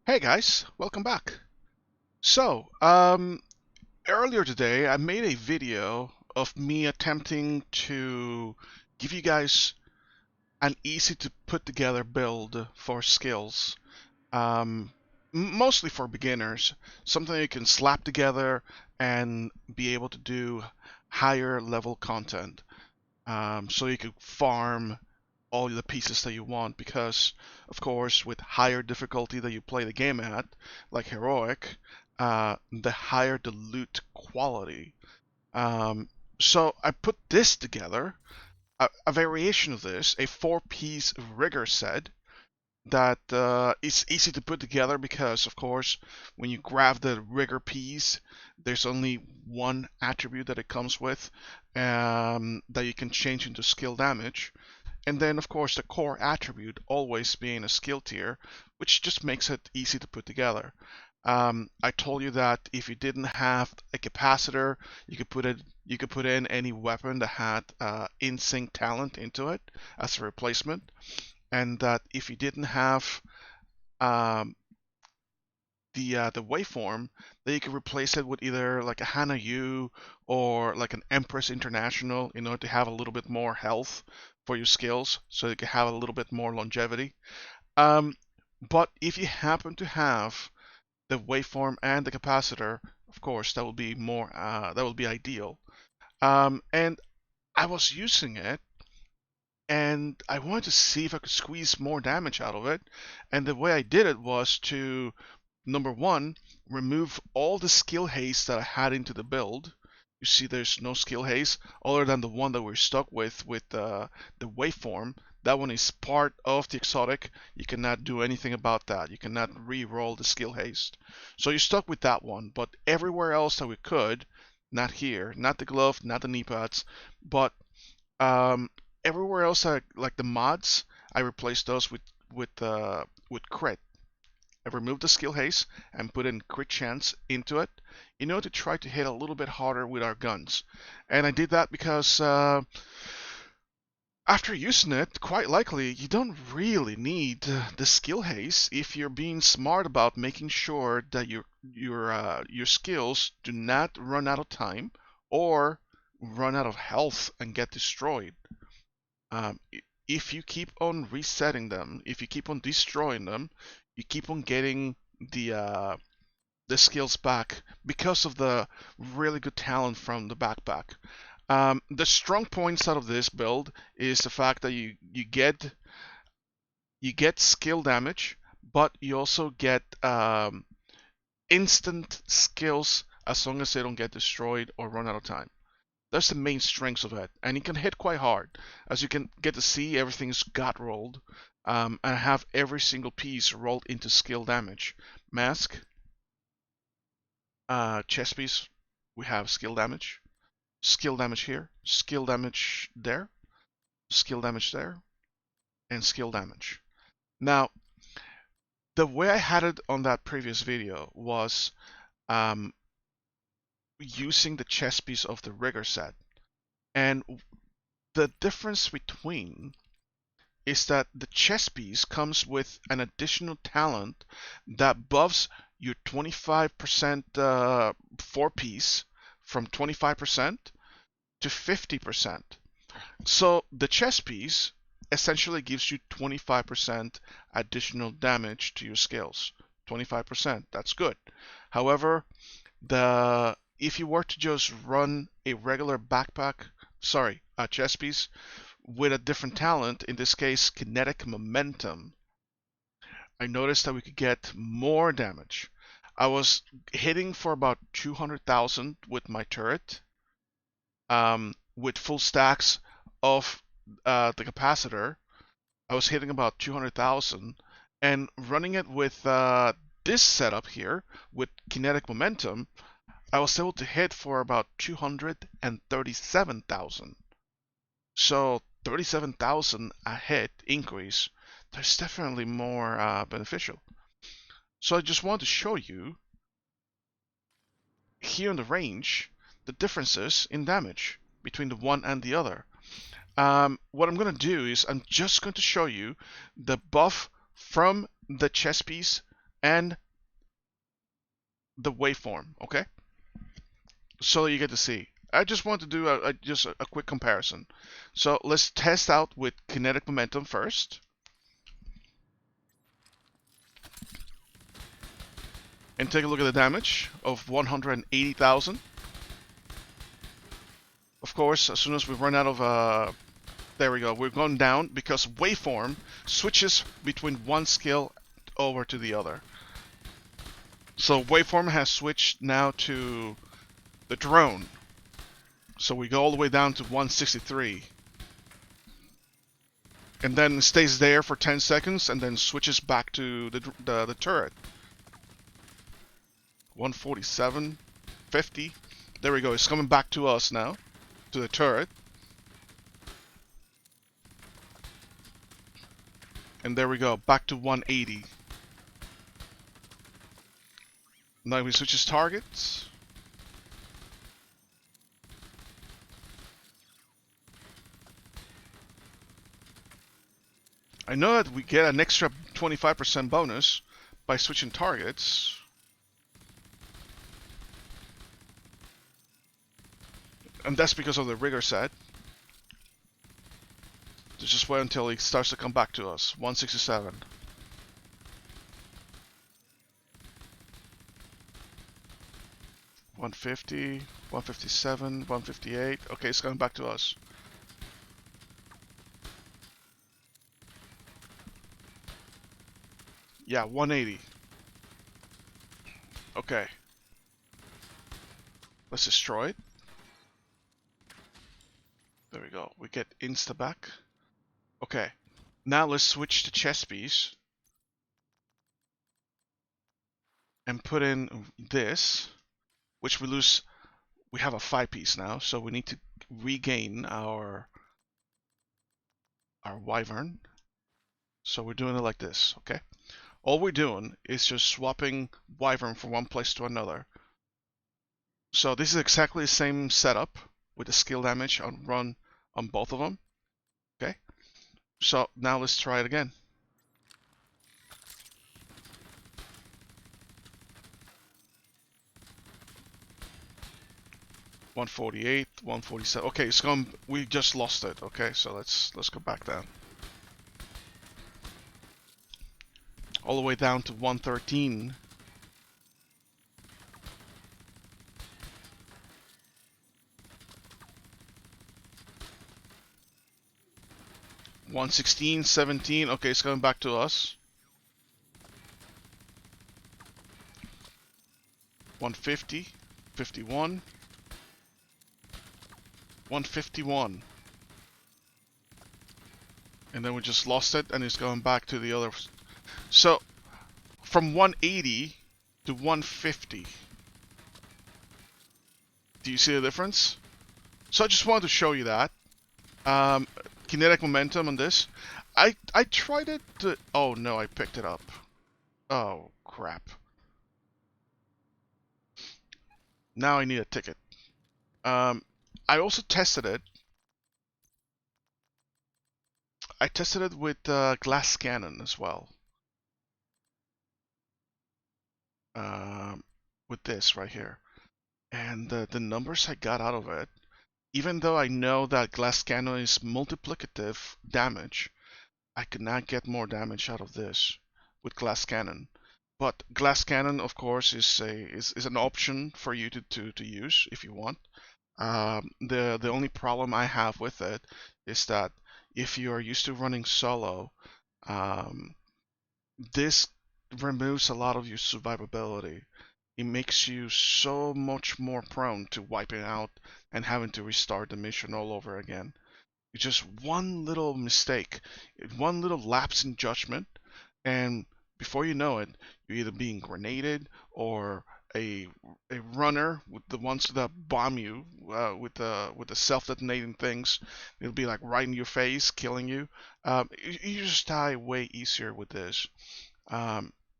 Hey guys, welcome back. So, earlier today I made a video of me attempting to give you guys an easy to put together build for skills. Mostly for beginners, something you can slap together and be able to do higher level content. So you can farm all the pieces that you want because, of course, with higher difficulty that you play the game at, like heroic, the higher the loot quality. Um, so I put this together, a variation of this, a four-piece rigger set that is easy to put together because, of course, when you grab the rigger piece, there's only one attribute that it comes with that you can change into skill damage. And then, of course, the core attribute always being a skill tier, which just makes it easy to put together. I told you that if you didn't have a capacitor, you could put in any weapon that had in-sync talent into it as a replacement, and that if you didn't have um, the waveform, then you could replace it with either like a Hana U or like an Empress International in order to have a little bit more health for your skills, so you can have a little bit more longevity. Um, but if you happen to have the waveform and the capacitor, of course, that would be more that would be ideal. And I was using it, and I wanted to see if I could squeeze more damage out of it. And the way I did it was to number one, remove all the skill haste that I had into the build. You see there's no skill haste other than the one that we're stuck with the waveform. That one is part of the exotic. You cannot do anything about that. You cannot re-roll the skill haste. So you're stuck with that one. But everywhere else that we could, not here, not the glove, not the knee pads, but um, everywhere else, like the mods, I replaced those with crit. I removed the skill haste and put in crit chance into it in order to try to hit a little bit harder with our guns. And I did that because after using it, quite likely you don't really need the skill haste if you're being smart about making sure that your skills do not run out of time or run out of health and get destroyed. Um, if you keep on resetting them, if you keep on destroying them, you keep on getting the skills back because of the really good talent from the backpack. The strong points out of this build is the fact that you get skill damage, but you also get instant skills as long as they don't get destroyed or run out of time. That's the main strengths of it, and you can hit quite hard. As you can get to see, everything's got rolled, and have every single piece rolled into skill damage. Mask, chest piece, we have skill damage here, skill damage there, skill damage there, and skill damage. Now, the way I had it on that previous video was um, using the chest piece of the rigger set, and the difference between is that the chess piece comes with an additional talent that buffs your 25% 4 piece from 25% to 50%. So the chess piece essentially gives you 25% additional damage to your skills. 25%, that's good. However, the if you were to just run a regular a chess piece with a different talent, in this case, Kinetic Momentum, I noticed that we could get more damage. I was hitting for about 200,000 with my turret, with full stacks of the capacitor. I was hitting about 200,000, and running it with this setup here with Kinetic Momentum, I was able to hit for about 237,000. So 37,000 a hit increase, that's definitely more beneficial. So I just wanted to show you here in the range the differences in damage between the one and the other. What I'm going to do is I'm just going to show you the buff from the chess piece and the waveform, okay? So you get to see. I just want to do just a quick comparison. So let's test out with kinetic momentum first. And take a look at the damage of 180,000. Of course, as soon as we run out of there we go, we're going down because waveform switches between one skill over to the other. So waveform has switched now to the drone. So we go all the way down to 163. And then stays there for 10 seconds and then switches back to the turret. 147, 50. There we go, it's coming back to us now, to the turret. And there we go, back to 180. Now we switches targets. I know that we get an extra 25% bonus by switching targets. And that's because of the rigor set. Just wait until he starts to come back to us. 167. 150, 157, 158. Okay, it's coming back to us. Yeah, 180. Okay. Let's destroy it. There we go. We get insta back. Okay. Now let's switch to chess piece. And put in this, which we lose. We have a 5-piece now, so we need to regain our Wyvern. So we're doing it like this, okay? All we're doing is just swapping Wyvern from one place to another. So this is exactly the same setup with the skill damage on run on both of them, okay? So now let's try it again. 148, 147. Okay, it's gone. We just lost it. Okay, so let's go back down. All the way down to 113. $116, 17. Okay, it's coming back to us. 150, 51. 151. And then we just lost it, and it's going back to the other. So, from 180 to 150. Do you see the difference? So I just wanted to show you that. Kinetic momentum on this. I tried it to... Oh no, I picked it up. Oh, crap. Now I need a ticket. I also tested it. I tested it with glass cannon as well. With this right here. And the numbers I got out of it, even though I know that glass cannon is multiplicative damage, I could not get more damage out of this with glass cannon. But glass cannon, of course, is an option for you to use if you want. The only problem I have with it is that if you are used to running solo, this removes a lot of your survivability. It makes you so much more prone to wiping out and having to restart the mission all over again. It's just one little mistake, one little lapse in judgment, and before you know it, you're either being grenaded or a runner with the ones that bomb you with the self-detonating things. It'll be like right in your face, killing you. You just die way easier with this.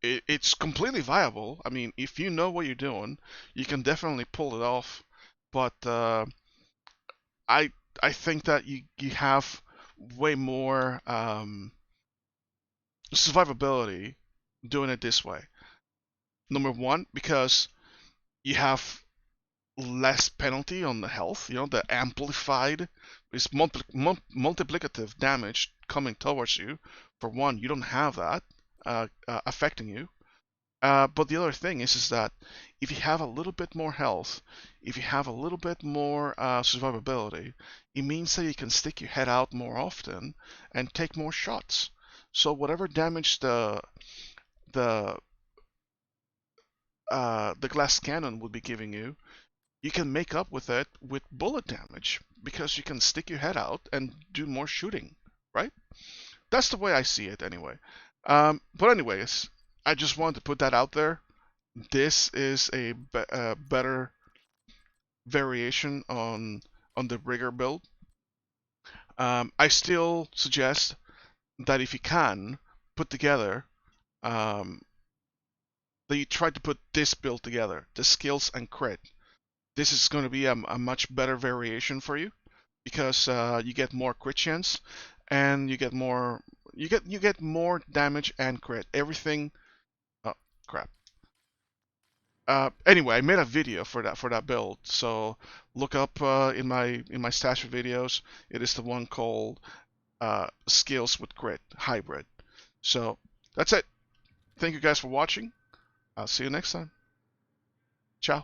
It's completely viable. I mean, if you know what you're doing, you can definitely pull it off. But I I think that you have way more survivability doing it this way. Number one, because you have less penalty on the health. You know, the amplified is multiplicative damage coming towards you. For one, you don't have that affecting you. But the other thing is that if you have a little bit more health, if you have a little bit more survivability, it means that you can stick your head out more often and take more shots. So whatever damage the the glass cannon would be giving you, you can make up with it with bullet damage because you can stick your head out and do more shooting, right? That's the way I see it anyway. But anyways, I just wanted to put that out there. This is a better variation on the rigger build. I still suggest that if you can put together, um, that you try to put this build together, the skills and crit. This is going to be a much better variation for you because you get more crit chance and you get more damage and crit. Everything. Oh crap. Anyway, I made a video for that build, so look up in my stash of videos. It is the one called Skills with Crit Hybrid. So that's it. Thank you guys for watching. I'll see you next time. Ciao.